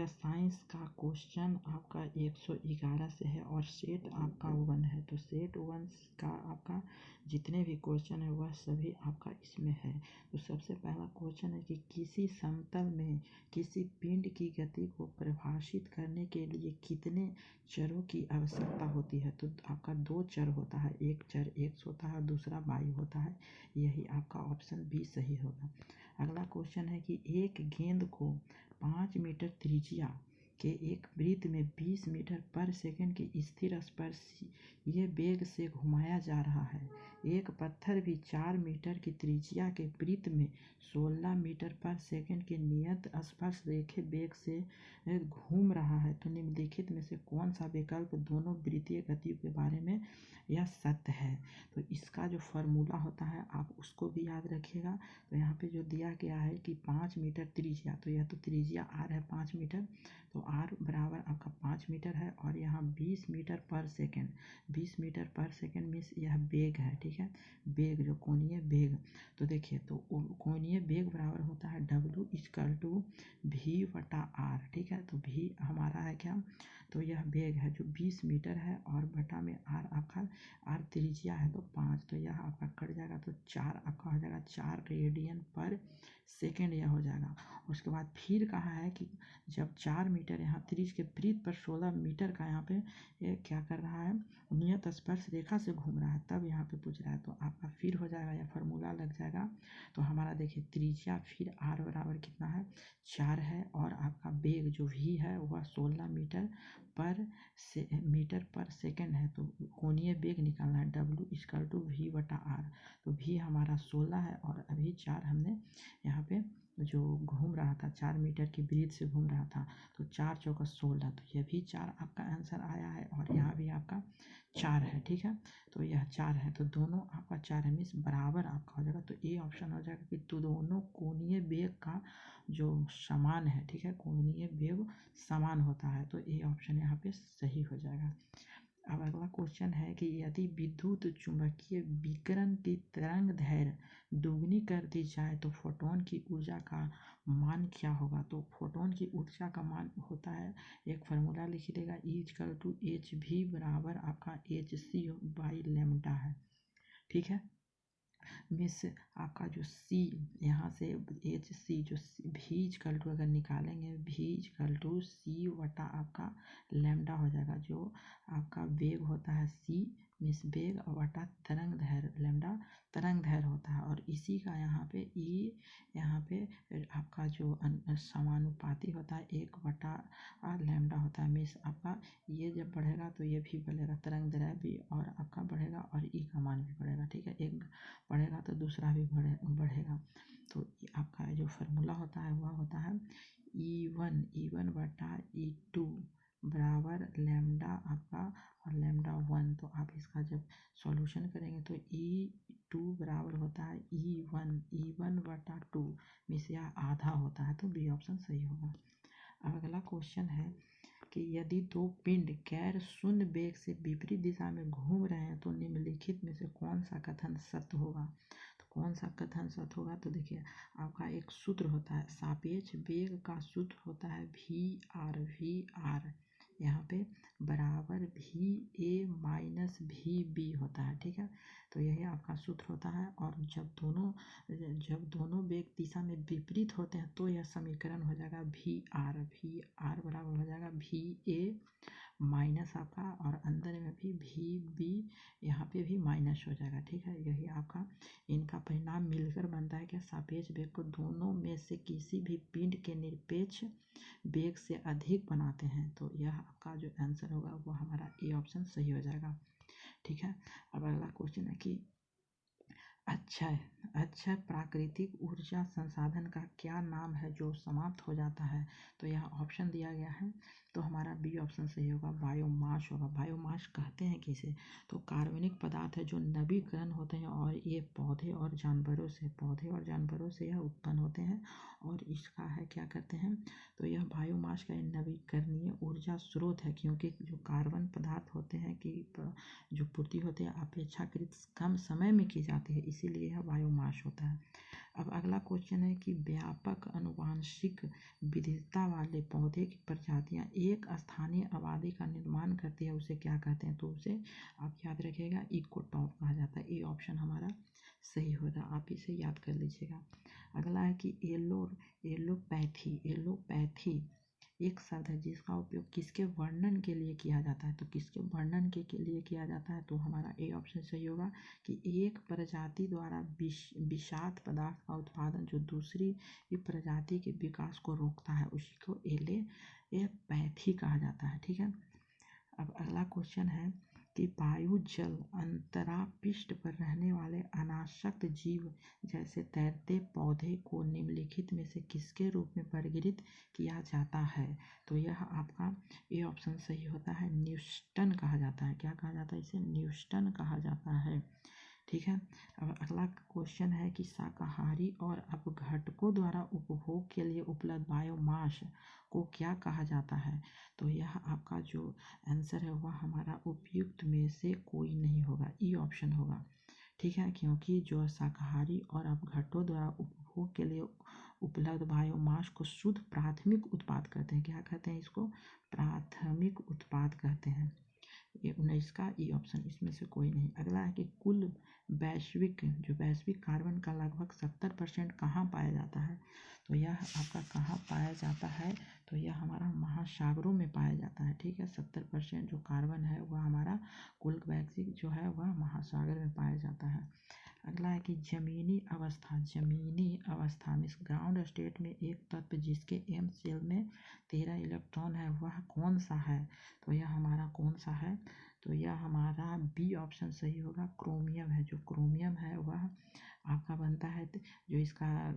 यह साइंस का क्वेश्चन आपका 111 से है और सेट आपका 1 है। तो सेट 1 का आपका जितने भी क्वेश्चन है वह सभी आपका इसमें है। तो सबसे पहला क्वेश्चन है कि किसी समतल में किसी पिंड की गति को परिभाषित करने के लिए कितने चरों की आवश्यकता होती है। तो आपका 2 चर होता है, एक चर x होता है, दूसरा y होता है। यही आपका ऑप्शन बी सही होगा। अगला क्वेश्चन है कि एक गेंद को 5 मीटर त्रिज्या के एक वृत्त में 20 मीटर पर सेकंड की स्थिर स्पर्शीय वेग से घुमाया जा रहा है। एक पत्थर भी 4 मीटर की त्रिज्या के वृत्त में 16 मीटर पर सेकंड के नियत स्पर्श रेखे वेग से घूम रहा है। तो निम्नलिखित में से कौन सा विकल्प दोनों वृत्तीय गतियों के बारे में यह सत्य है। तो इसका जो फॉर्मूला होता है आप उसको भी याद रखिएगा। तो यहाँ पे जो दिया गया है कि 5 मीटर त्रिज्या, तो यह तो त्रिज्या r है 5 मीटर, तो r बराबर आपका 5 मीटर है और यहाँ 20 मीटर पर सेकेंड, 20 मीटर पर सेकेंड मीन्स यह वेग है, ठीक है, वेग जो कोणीय वेग। तो देखिए तो कोणीय वेग बराबर होता है W = v/r, ठीक है। तो v हमारा है क्या, तो यह वेग है जो 20 मीटर है और बटा में r आपका r त्रिज्या है तो 5, तो यह आपका कट जाएगा तो 4 आपका हो जाएगा 4 रेडियन पर सेकेंड यह हो जाएगा। उसके बाद फिर कहा है कि जब 4 मीटर यहाँ त्रिज्या के वृत्त पर 16 मीटर का यहाँ पे ये क्या कर रहा है, नियत स्पर्श रेखा से घूम रहा है, तब यहाँ पे पूछ रहा है। तो आपका फिर हो जाएगा या फार्मूला लग जाएगा। तो हमारा देखिए त्रिज्या फिर r बराबर कितना है 4 है और आपका वेग जो v है वह 16 मीटर पर सेकेंड है। तो कोणीय वेग निकालना है W = v/r। तो v हमारा 16 है और अभी 4 हमने यहाँ पे जो घूम रहा था 4 मीटर की वृत्त से घूम रहा था, तो 4 चौका 16, तो यह भी 4 आपका आंसर आया है और यहाँ भी आपका 4 है, ठीक है। तो यह 4 है तो दोनों आपका 4 है मीन्स बराबर आपका हो जाएगा। तो ए ऑप्शन हो जाएगा कि तो दोनों कोणीय वेग का जो समान है, ठीक है, कोणीय वेग समान होता है। तो ए ऑप्शन यहाँ पे सही हो जाएगा। अब अगला क्वेश्चन है कि यदि विद्युत चुंबकीय विकिरण की तरंग दैर्घ्य दुगनी कर दी जाए तो फोटोन की ऊर्जा का मान क्या होगा। तो फोटोन की ऊर्जा का मान होता है, एक फार्मूला लिख देगा E = hv बराबर आपका hc/λ है, ठीक है। मिस आपका जो c यहाँ से hc जो v अगर निकालेंगे v c/ आपका लैम्डा हो जाएगा, जो आपका वेग होता है c मिस वेग बटा तरंग दैर्घ्य, लैम्डा तरंग दैर्घ्य होता है। और इसी का यहाँ पे e यहाँ पे आपका जो समानुपाती होता है 1/λ होता है। मिस आपका ये जब बढ़ेगा तो ये भी बढ़ेगा, तरंग दैर्घ्य भी और आपका बढ़ेगा और ई का मान भी बढ़ेगा, ठीक है, एक बढ़ेगा तो दूसरा भी बढ़ेगा। तो आपका जो फार्मूला होता है वह होता है E1/E2 बराबर लैम्डा आपका और लैम्डा 1। तो आप इसका जब सॉल्यूशन करेंगे तो E2 बराबर होता है E1/2 मीन्स यह आधा होता है। तो बी ऑप्शन सही होगा। अब अगला क्वेश्चन है कि यदि दो पिंड गैर शून्य वेग से विपरीत दिशा में घूम रहे हैं तो निम्नलिखित में से कौन सा कथन सत्य होगा। तो कौन सा कथन सत्य होगा, तो देखिए आपका एक सूत्र होता है, सापेक्ष वेग का सूत्र होता है v/r यहाँ पे बराबर va - vb होता है, ठीक है। तो यही आपका सूत्र होता है और जब दोनों वेग दिशा में विपरीत होते हैं तो यह समीकरण हो जाएगा vr बराबर हो जाएगा va - आपका और अंदर में भी vb यहाँ पे भी माइनस हो जाएगा, ठीक है। यही आपका इनका परिणाम मिलकर बनता है कि सापेक्ष वेग को दोनों में से किसी भी पिंड के निरपेक्ष वेग से अधिक बनाते हैं। तो यह आपका जो आंसर होगा वो हमारा ए ऑप्शन सही हो जाएगा, ठीक है। अब अगला क्वेश्चन है कि अक्षय प्राकृतिक ऊर्जा संसाधन का क्या नाम है जो समाप्त हो जाता है। तो यहाँ ऑप्शन दिया गया है तो हमारा बी ऑप्शन सही होगा, बायोमास होगा। बायोमास कहते हैं किसे, तो कार्बनिक पदार्थ है जो नवीकरण होते हैं और ये पौधे और जानवरों से यह उत्पन्न होते हैं और इसका है क्या करते हैं, तो यह बायोमास का नवीकरणीय ऊर्जा स्रोत है, क्योंकि जो कार्बन पदार्थ होते हैं कि जो पूर्ति होती है अपेक्षाकृत कम समय में की जाती है, इसीलिए यह बायोमास होता है। अब अगला क्वेश्चन है कि व्यापक आनुवंशिक विविधता वाले पौधे की प्रजातियां एक स्थानीय आबादी का निर्माण करती है, उसे क्या कहते हैं? तो उसे आप याद रखिएगा इकोटॉप कहा जाता है। ये ऑप्शन हमारा सही होगा, आप इसे याद कर लीजिएगा। अगला है कि एलोपैथी एक शब्द है जिसका उपयोग किसके वर्णन के लिए किया जाता है? तो किसके वर्णन के लिए किया जाता है? तो हमारा ए ऑप्शन सही होगा कि एक प्रजाति द्वारा विषाक्त पदार्थ का उत्पादन जो दूसरी प्रजाति के विकास को रोकता है, उसी को एलोपैथी कहा जाता है। ठीक है। अब अगला क्वेश्चन है कि वायु जल अंतरापृष्ठ पर रहने वाले अनासक्त जीव जैसे तैरते पौधे को निम्नलिखित में से किसके रूप में वर्गीकृत किया जाता है? तो यह आपका ए ऑप्शन सही होता है, न्यूस्टन कहा जाता है। क्या कहा जाता है? इसे न्यूस्टन कहा जाता है। ठीक है। अब अगला क्वेश्चन है कि शाकाहारी और अपघटकों द्वारा उपभोग के लिए उपलब्ध बायोमास को क्या कहा जाता है? तो यह आपका जो आंसर है वह हमारा उपयुक्त में से कोई नहीं होगा, ई ऑप्शन होगा। ठीक है, क्योंकि जो शाकाहारी और अपघटकों द्वारा उपभोग के लिए उपलब्ध बायोमास को शुद्ध प्राथमिक उत्पाद कहते हैं। क्या कहते हैं इसको? प्राथमिक उत्पाद कहते हैं। ये 19 का ई ऑप्शन, इसमें से कोई नहीं। अगला है कि कुल वैश्विक कार्बन का लगभग 70% कहाँ पाया जाता है? तो यह आपका कहाँ पाया जाता है? तो यह हमारा महासागरों में पाया जाता है। ठीक है, 70% जो कार्बन है वह हमारा कुल वैश्विक जो है वह महासागर में पाया जाता है। अगला है कि जमीनी अवस्था में ग्राउंड स्टेट में एक तत्व जिसके एम शेल में 13 इलेक्ट्रॉन है वह कौन सा है? तो यह हमारा कौन सा है? तो यह हमारा बी ऑप्शन सही होगा, क्रोमियम है। जो क्रोमियम है वह आपका बनता है, जो इसका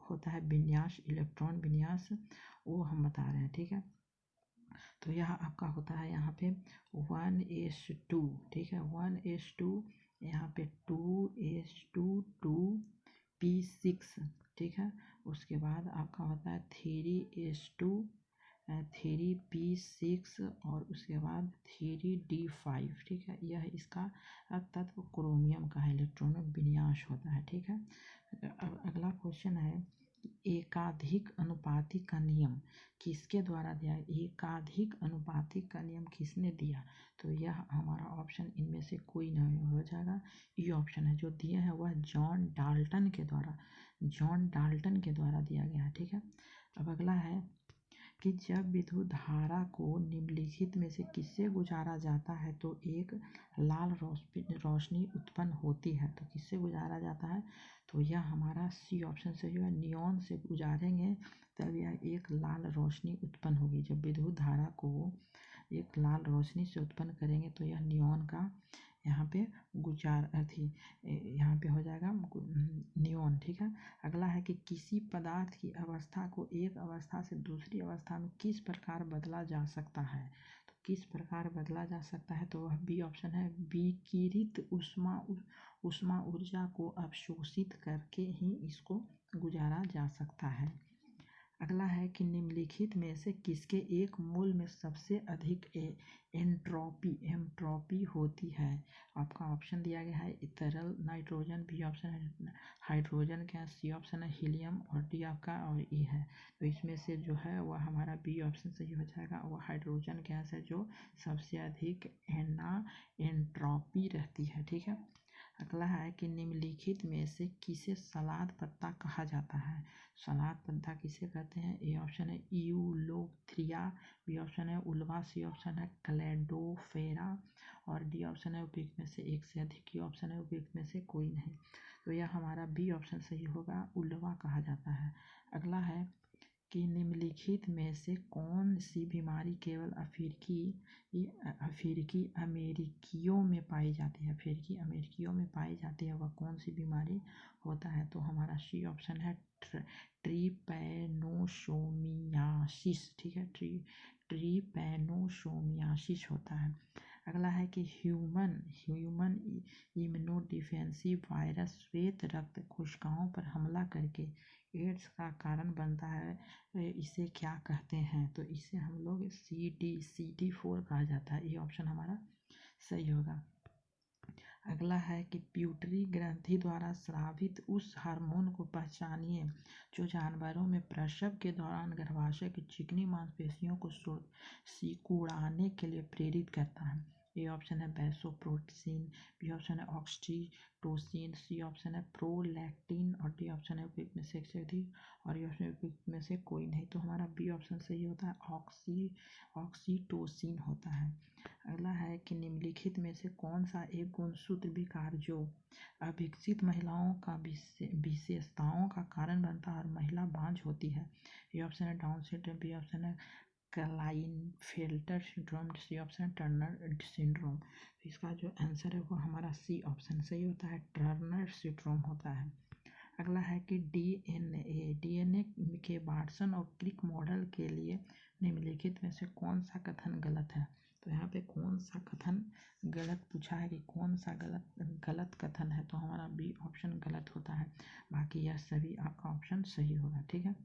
होता है विन्यास, इलेक्ट्रॉन विन्यास, वो हम बता रहे हैं। ठीक है, तो यह आपका होता है यहाँ पे 1s2। ठीक है, 1s2, यहाँ पे 2s2 2p6। ठीक है, उसके बाद आपका होता है 3s2 3p6 और उसके बाद 3d5। ठीक है, यह इसका तत्व क्रोमियम का है, इलेक्ट्रॉनिक विन्यास होता है। ठीक है। अब अगला क्वेश्चन है एकाधिक अनुपाती का नियम किसके द्वारा दिया? एकाधिक अनुपाती का नियम किसने दिया? तो यह हमारा ऑप्शन इनमें से कोई नहीं हो जाएगा, ये ऑप्शन है। जो दिए हैं वह जॉन डाल्टन के द्वारा दिया गया है। ठीक है। अब अगला है कि जब विद्युत धारा को निम्नलिखित में से किससे गुजारा जाता है तो एक लाल रोशनी उत्पन्न होती है? तो किससे गुजारा जाता है? तो यह हमारा सी ऑप्शन सही है, नियॉन से गुजारेंगे तब यह एक लाल रोशनी उत्पन्न होगी। जब विद्युत धारा को एक लाल रोशनी से उत्पन्न करेंगे तो यह नियॉन का यहाँ पे यहाँ पे हो जाएगा नियॉन। ठीक है। अगला है कि किसी पदार्थ की अवस्था को एक अवस्था से दूसरी अवस्था में किस प्रकार बदला जा सकता है? तो किस प्रकार बदला जा सकता है? तो वह बी ऑप्शन है, विकिरित ऊष्मा ऊर्जा को अवशोषित करके ही इसको गुजारा जा सकता है। अगला है कि निम्नलिखित में से किसके एक मोल में सबसे अधिक एंट्रोपी होती है? आपका ऑप्शन दिया गया है तरल नाइट्रोजन, बी ऑप्शन है हाइड्रोजन गैस, सी ऑप्शन है हीलियम और डी आपका और ई है। तो इसमें से जो है वह हमारा बी ऑप्शन सही हो जाएगा, वह हाइड्रोजन गैस है जो सबसे अधिक एंट्रोपी रहती है। ठीक है। अगला है कि निम्नलिखित में से किसे सलाद पत्ता कहा जाता है? सलाद पत्ता किसे कहते हैं? ए ऑप्शन है यूलोथ्रिया, बी ऑप्शन है उल्वा, सी ऑप्शन है क्लेडोफेरा और डी ऑप्शन है उपयुक्त में से एक से अधिक। ये ऑप्शन है उपयुक्त में से कोई नहीं, तो यह हमारा बी ऑप्शन सही होगा, उल्वा कहा जाता है। अगला है कि निम्नलिखित में से कौन सी बीमारी केवल अफ्रीकी अमेरिकियों में पाई जाती है? अफ्रीकी अमेरिकियों में पाई जाती है, वह कौन सी बीमारी होता है? तो हमारा सी ऑप्शन है ट्रिपैनोसोमियासिस। ठीक है, ट्रिपैनोसोमियासिस होता है। अगला है कि ह्यूमन इम्यूनोडिफेंसिव वायरस श्वेत रक्त कोशिकाओं पर हमला करके एड्स का कारण बनता है, इसे क्या कहते हैं? तो इसे हम लोग CD4 कहा जाता है। ये ऑप्शन हमारा सही होगा। अगला है कि प्यूटरी ग्रंथि द्वारा स्रावित उस हार्मोन को पहचानिए जो जानवरों में प्रसव के दौरान गर्भाशय की चिकनी मांसपेशियों को सिकुड़ाने के लिए प्रेरित करता है। ए ऑप्शन है वैसोप्रेसिन, बी ऑप्शन है ऑक्सीटोसिन, सी ऑप्शन है प्रोलैक्टिन और डी ऑप्शन है उपयुक्त में से एक से अधिक और ये ऑप्शन उपयुक्त में से कोई नहीं। तो हमारा बी ऑप्शन सही होता है, ऑक्सीटोसिन होता है। अगला है कि निम्नलिखित में से कौन सा एक गुणसूत्र विकार जो अविकसित महिलाओं का विशेषताओं का कारण बनता है और महिला बांझ होती है। ये ऑप्शन है डाउन सिंड्रोम, बी ऑप्शन है क्लाइनफेल्टर सिंड्रोम, सी ऑप्शन है टर्नर सिंड्रोम। तो इसका जो आंसर है वो हमारा सी ऑप्शन सही होता है, टर्नर सिंड्रोम होता है। अगला है कि डीएनए के वाटसन और क्रिक मॉडल के लिए निम्नलिखित में से कौन सा कथन गलत है। तो यहाँ पे कौन सा कथन गलत पूछा है कि कौन सा गलत कथन है, तो हमारा बी ऑप्शन गलत होता है, बाकी यह सभी आपका ऑप्शन सही होगा। ठीक है,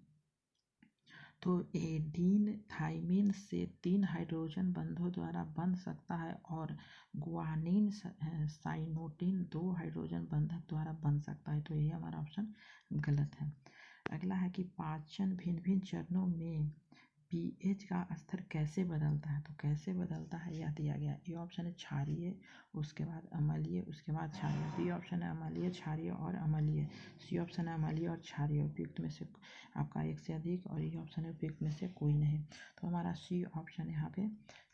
तो एडीन थाइमिन से 3 हाइड्रोजन बंधों द्वारा बन सकता है और गुआनिन साइनोटिन 2 हाइड्रोजन बंधक द्वारा बन सकता है, तो यही हमारा ऑप्शन गलत है। अगला है कि पाचन भिन्न भिन्न चरणों में पीएच का स्तर कैसे बदलता है, तो कैसे बदलता है यह दिया गया। ए ऑप्शन है क्षारीय, उसके बाद अम्लीय, उसके बाद क्षारीय, बी ऑप्शन है अम्लीय, क्षारीय और अम्लीय, सी ऑप्शन है अम्लीय और क्षारीय, उपयुक्त में से आपका एक से अधिक और ये ऑप्शन है उपयुक्त में से कोई नहीं। तो हमारा सी ऑप्शन यहाँ पे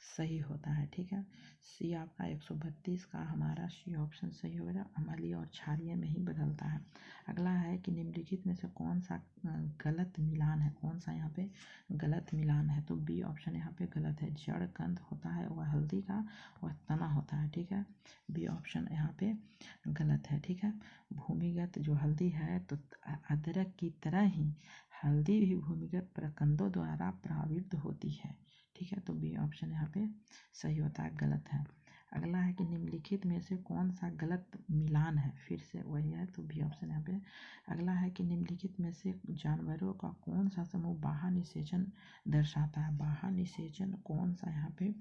सही होता है। ठीक है, सी आपका 132 का हमारा सी ऑप्शन सही होगा, अम्लीय और क्षारीय में ही बदलता है। अगला है कि निम्नलिखित में से कौन सा गलत मिलान है, कौन सा यहाँ पे गलत मिलान है, तो बी ऑप्शन यहाँ पे गलत है। जड़ कंद होता है वह हल्दी का, वह तना होता है। ठीक है, बी ऑप्शन यहाँ पे गलत है। ठीक है, भूमिगत जो हल्दी है तो अदरक की तरह ही हल्दी भी भूमिगत प्रकंदों द्वारा प्रावित होती है। ठीक है, तो बी ऑप्शन यहाँ पे सही होता है, गलत है। अगला है कि निम्नलिखित में से कौन सा गलत मिलान है, फिर से वही है, तो बी ऑप्शन यहाँ पे। अगला है कि निम्नलिखित में से जानवरों का कौन सा समूह बाह्य निषेचन दर्शाता है, बाह्य निषेचन कौन सा यहाँ पे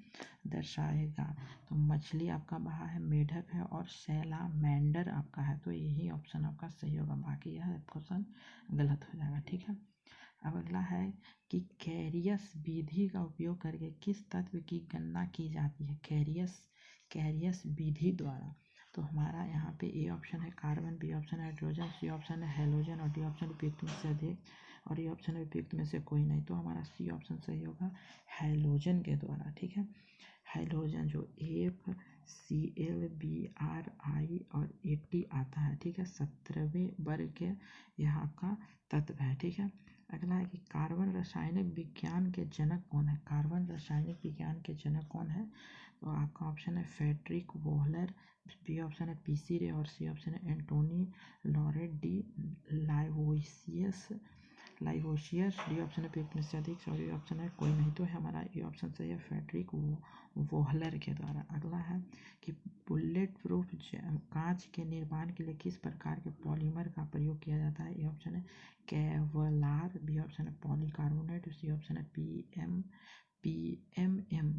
दर्शाएगा, तो मछली आपका बाह्य है, मेढक है और सैलामेंडर आपका है, तो यही ऑप्शन आपका सही होगा, बाकी यह क्वेश्चन गलत हो जाएगा। ठीक है, अब अगला है कि कैरियस विधि का उपयोग करके किस तत्व की गणना की जाती है, कैरियस विधि द्वारा। तो हमारा यहाँ पे ए ऑप्शन है कार्बन, बी ऑप्शन है हाइड्रोजन, सी ऑप्शन है हेलोजन और डी ऑप्शन उपयुक्त में से अधिक और ये ऑप्शन उपयुक्त में से कोई नहीं, तो हमारा सी ऑप्शन सही होगा, हेलोजन के द्वारा। ठीक है, हेलोजन जो FClBrI और AT आता है। ठीक है, 17वें वर्ग के यहाँ का तत्व है। ठीक है, अगला है कि कार्बन रासायनिक विज्ञान के जनक कौन है, कार्बन रासायनिक विज्ञान के जनक कौन है, तो आपका ऑप्शन है फ्रेडरिक वोहलर, बी ऑप्शन है पीसी रे और सी ऑप्शन है Antoine Laurent de Lavoisier, D option है उपयुक्त में से अधिक और ये ऑप्शन है कोई नहीं, तो है हमारा ये ऑप्शन सही है, फ्रेडरिक वोहलर के द्वारा। अगला है कि बुलेट प्रूफ कांच के निर्माण के लिए किस प्रकार के पॉलीमर का प्रयोग किया जाता है, ये ऑप्शन है केवलार, बी ऑप्शन है पॉलीकार्बोनेट, सी ऑप्शन है PMM,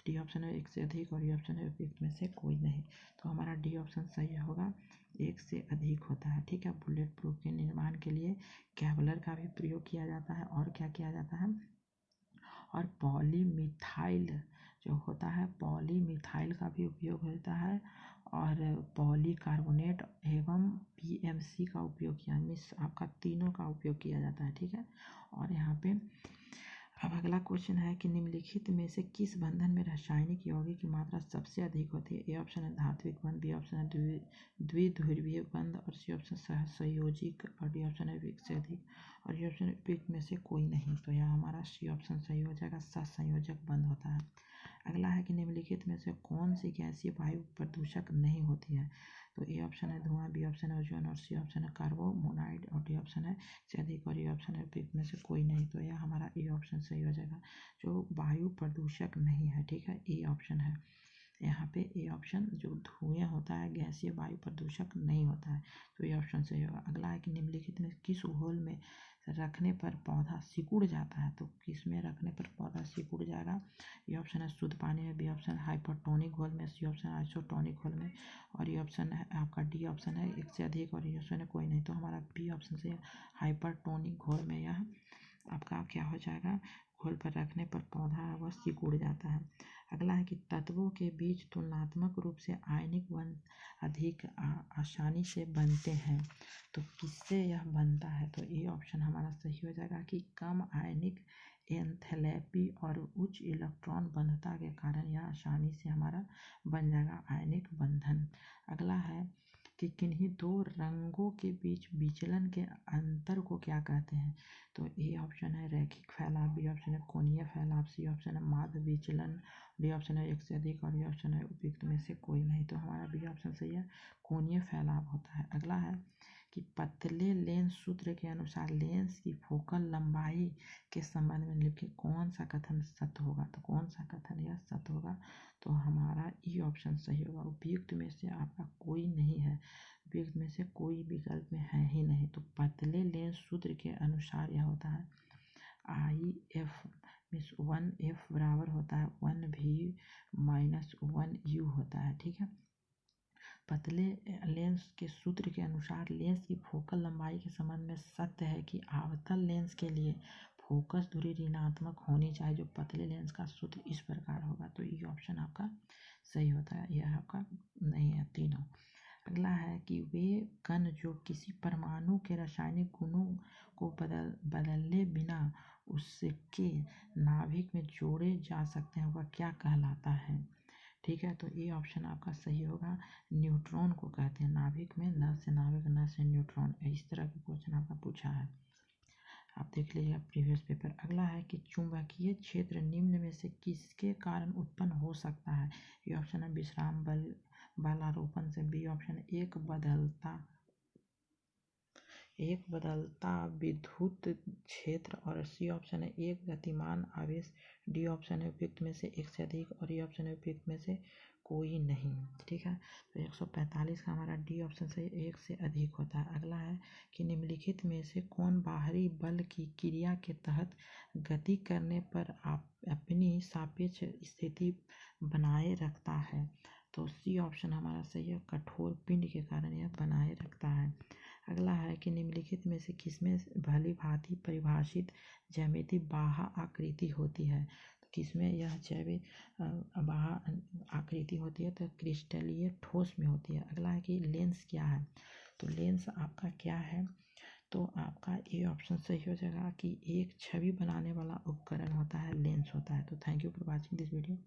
डी ऑप्शन है एक से अधिक और ये ऑप्शन है उपयुक्त में से कोई नहीं, तो हमारा डी ऑप्शन सही होगा, एक से अधिक होता है। ठीक है, बुलेट प्रूफ के निर्माण के लिए केवलर का भी प्रयोग किया जाता है और क्या किया जाता है, और पॉलीमिथाइल जो होता है, पॉलीमिथाइल का भी उपयोग होता है और पॉलीकार्बोनेट एवं PMC का उपयोग किया, मिस आपका तीनों का उपयोग किया जाता है। ठीक है, और यहाँ पे अब अगला क्वेश्चन है कि निम्नलिखित में से किस बंधन में रासायनिक यौगिक की मात्रा सबसे अधिक होती है, ए ऑप्शन है धात्विक बंध, बी ऑप्शन है द्विध्रुवीय बंध और सी ऑप्शन सहसंयोजिक और डी ऑप्शन है एक से अधिक और ये ऑप्शन उपयुक्त में से कोई नहीं, तो यह हमारा सी ऑप्शन सही हो जाएगा, सहसंयोजक बंध होता है। अगला है कि निम्नलिखित में से कौन सी गैसीय वायु प्रदूषक नहीं होती है, तो ए ऑप्शन है धुआं, बी ऑप्शन है ओजोन और सी ऑप्शन है कार्बन मोनोऑक्साइड और डी ऑप्शन है से अधिक और ये ऑप्शन है उपयुक्त में से कोई नहीं, तो यह हमारा ए ऑप्शन सही हो जाएगा, जो वायु प्रदूषक नहीं है। ठीक है, ए ऑप्शन है यहाँ पे, ए ऑप्शन जो धुएं होता है गैसीय वायु प्रदूषक नहीं होता है, तो ये ऑप्शन सही होगा। अगला है कि निम्नलिखित में किस घोल में रखने पर पौधा सिकुड़ जाता है, तो किस में रखने पर पौधा सिकुड़ जाएगा, ए ऑप्शन है शुद्ध पानी में, बी ऑप्शन है हाइपरटोनिक घोल में, सी ऑप्शन है आइसोटोनिक घोल में, और ये ऑप्शन है आपका डी ऑप्शन है एक से अधिक, और ये ऑप्शन है कोई नहीं। तो हमारा बी ऑप्शन से हाइपरटोनिक घोल में यह आपका क्या हो जाएगा, घोल पर रखने पर पौधा वह सिकुड़ जाता है। अगला है कि तत्वों के बीच तुलनात्मक रूप से आयनिक बंध अधिक आसानी से बनते हैं, तो किससे यह बनता है? तो ये ऑप्शन हमारा सही हो जाएगा कि कम आयनिक एंथैल्पी और उच्च इलेक्ट्रॉन बंधता के कारण यह आसानी से हमारा बन जाएगा आयनिक बंधन। अगला है कि किन्हीं दो रंगों के बीच विचलन के अंतर को क्या कहते हैं? तो ए ऑप्शन है रैखिक फैलाव, बी ऑप्शन है कोणीय फैलाव, सी ऑप्शन है माध्य विचलन, डी ऑप्शन है एक से अधिक, और ये ऑप्शन है उपयुक्त में से कोई नहीं। तो हमारा बी ऑप्शन सही है, कोणीय फैलाव होता है। अगला है कि पतले लेंस सूत्र के अनुसार लेंस की फोकल लंबाई के संबंध में निम्नलिखित कौन सा कथन सत्य होगा? तो कौन सा कथन यह सत्य होगा? तो हमारा ई ऑप्शन सही होगा, उपयुक्त में से आपका कोई नहीं है, उपयुक्त में से कोई विकल्प में है ही नहीं। तो पतले लेंस सूत्र के अनुसार यह होता है आई एफ मीन्स 1F बराबर होता है 1V माइनस 1U होता है, ठीक है। पतले लेंस के सूत्र के अनुसार लेंस की फोकल लंबाई के संबंध में सत्य है कि अवतल लेंस के लिए फोकस दूरी ऋणात्मक होनी चाहिए, जो पतले लेंस का सूत्र इस प्रकार होगा। तो ये ऑप्शन आपका सही होता है, यह आपका नहीं है तीनों। अगला है कि वे कण जो किसी परमाणु के रासायनिक गुणों को बदले बिना उसके नाभिक में जोड़े जा सकते हैं, वह क्या कहलाता है? ठीक है, तो ये ऑप्शन आपका सही होगा, न्यूट्रॉन को कहते हैं। नाभिक में न से नाभिक, न से न्यूट्रॉन, इस तरह के क्वेश्चन आपका पूछा है, आप देख लीजिएगा प्रीवियस पेपर। अगला है कि चुंबकीय क्षेत्र निम्न में से किसके कारण उत्पन्न हो सकता है? ये ऑप्शन है विश्राम बलारोपण से, बी ऑप्शन एक बदलता विद्युत क्षेत्र, और सी ऑप्शन है एक गतिमान आवेश, डी ऑप्शन है उपयुक्त में से एक से अधिक, और ये ऑप्शन है उपयुक्त में से कोई नहीं। ठीक है, तो 145 का हमारा डी ऑप्शन से एक से अधिक होता है। अगला है कि निम्नलिखित में से कौन बाहरी बल की क्रिया के तहत गति करने पर अपनी सापेक्ष स्थिति बनाए रखता है? तो सी ऑप्शन हमारा सही है, कठोर पिंड के कारण यह बनाए रखता है। अगला है कि निम्नलिखित में से किसमें भली भांति परिभाषित ज्यामिति बाह्य आकृति होती है? तो किसमें यह जैविक बाह्य आकृति होती है? तो क्रिस्टलीय ठोस में होती है। अगला है कि लेंस क्या है? तो लेंस आपका क्या है? तो आपका ये ऑप्शन सही हो जाएगा कि एक छवि बनाने वाला उपकरण होता है, लेंस होता है। तो thank you for watching this video.